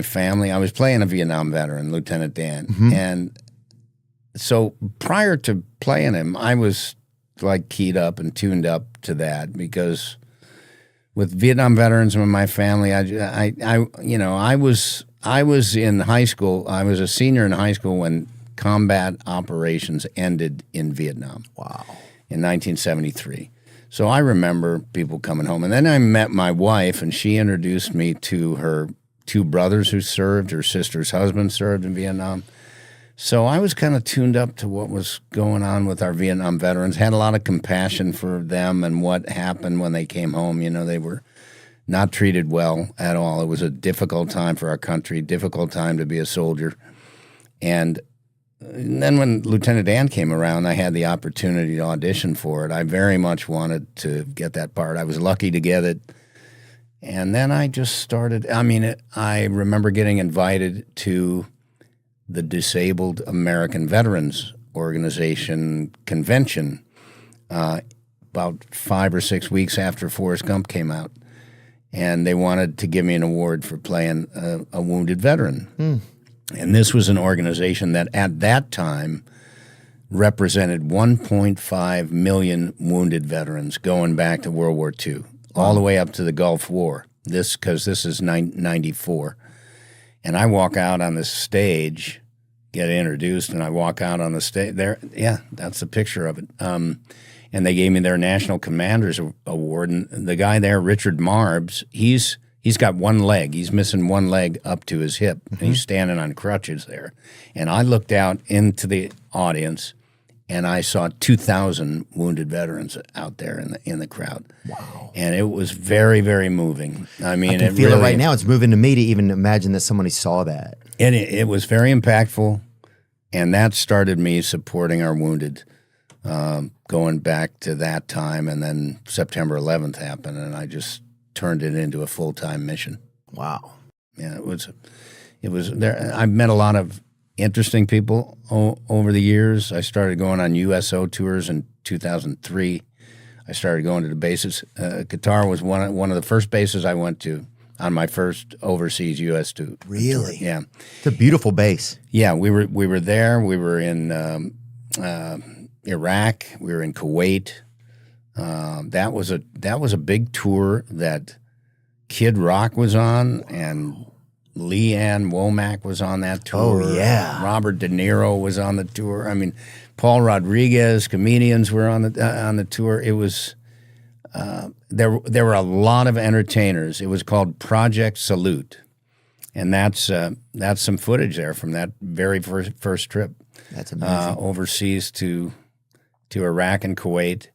family. I was playing a Vietnam veteran, Lieutenant Dan. And so prior to playing him, I was like keyed up and tuned up to that because with Vietnam veterans in my family, I was in high school. I was a senior in high school when combat operations ended in Vietnam. Wow. In 1973. So I remember people coming home. And then I met my wife, and she introduced me to her two brothers who served. Her sister's husband served in Vietnam. So I was kind of tuned up to what was going on with our Vietnam veterans, had a lot of compassion for them and what happened when they came home. You know, they were not treated well at all. It was a difficult time for our country, difficult time to be a soldier. And then when Lieutenant Dan came around, I had the opportunity to audition for it. I very much wanted to get that part. I was lucky to get it. And then I just started. I remember getting invited to the Disabled American Veterans Organization convention about 5 or 6 weeks after Forrest Gump came out. And they wanted to give me an award for playing a wounded veteran. And this was an organization that at that time represented 1.5 million wounded veterans going back to World War II, all the way up to the Gulf War. Because this is 94. And I walk out on the stage, get introduced, and I walk out on the stage. There, yeah, that's a picture of it. And they gave me their National Commanders Award. And the guy there, Richard Marbs, He's got one leg. He's missing one leg up to his hip. And he's standing on crutches there. And I looked out into the audience, and I saw 2,000 wounded veterans out there in the crowd. Wow. And it was very, very moving. I mean, I can feel it right now. It's moving to me to even imagine that somebody saw that. And it was very impactful, and that started me supporting our wounded, going back to that time. And then September 11th happened, and I just turned it into a full-time mission. Wow. Yeah, it was there. I've met a lot of interesting people over the years. I started going on USO tours in 2003. I started going to the bases. Qatar was one of the first bases I went to on my first overseas U.S. tour. Really? Yeah. It's a beautiful base. Yeah, we were there. We were in Iraq. We were in Kuwait. That was a big tour that Kid Rock was on, and Lee Ann Womack was on that tour. Oh yeah, Robert De Niro was on the tour. I mean, Paul Rodriguez, comedians were on the tour. It was there were a lot of entertainers. It was called Project Salute, and that's some footage there from that very first trip. That's amazing. Overseas to Iraq and Kuwait.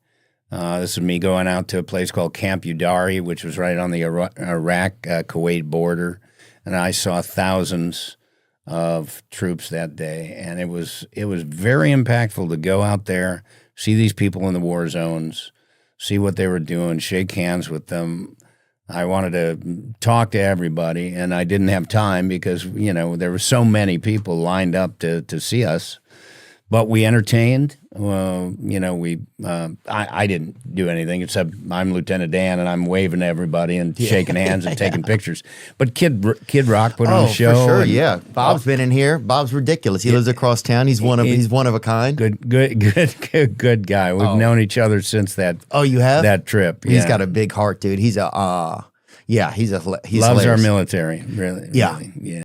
This is me going out to a place called Camp Udari, which was right on the Iraq-Kuwait border, and I saw thousands of troops that day, and it was very impactful to go out there, see these people in the war zones, see what they were doing, shake hands with them. I wanted to talk to everybody, and I didn't have time because there were so many people lined up to see us. But we entertained. I didn't do anything except I'm Lieutenant Dan and I'm waving to everybody and shaking hands and taking pictures. But Kid Rock put on a show. For sure, yeah. Bob's been in here. Bob's ridiculous. He lives across town. He's one of a kind. Good guy. We've known each other since that. Oh, you have? That trip. He's got a big heart, dude. He's loves hilarious. Our military. Really. Yeah. Really, yeah.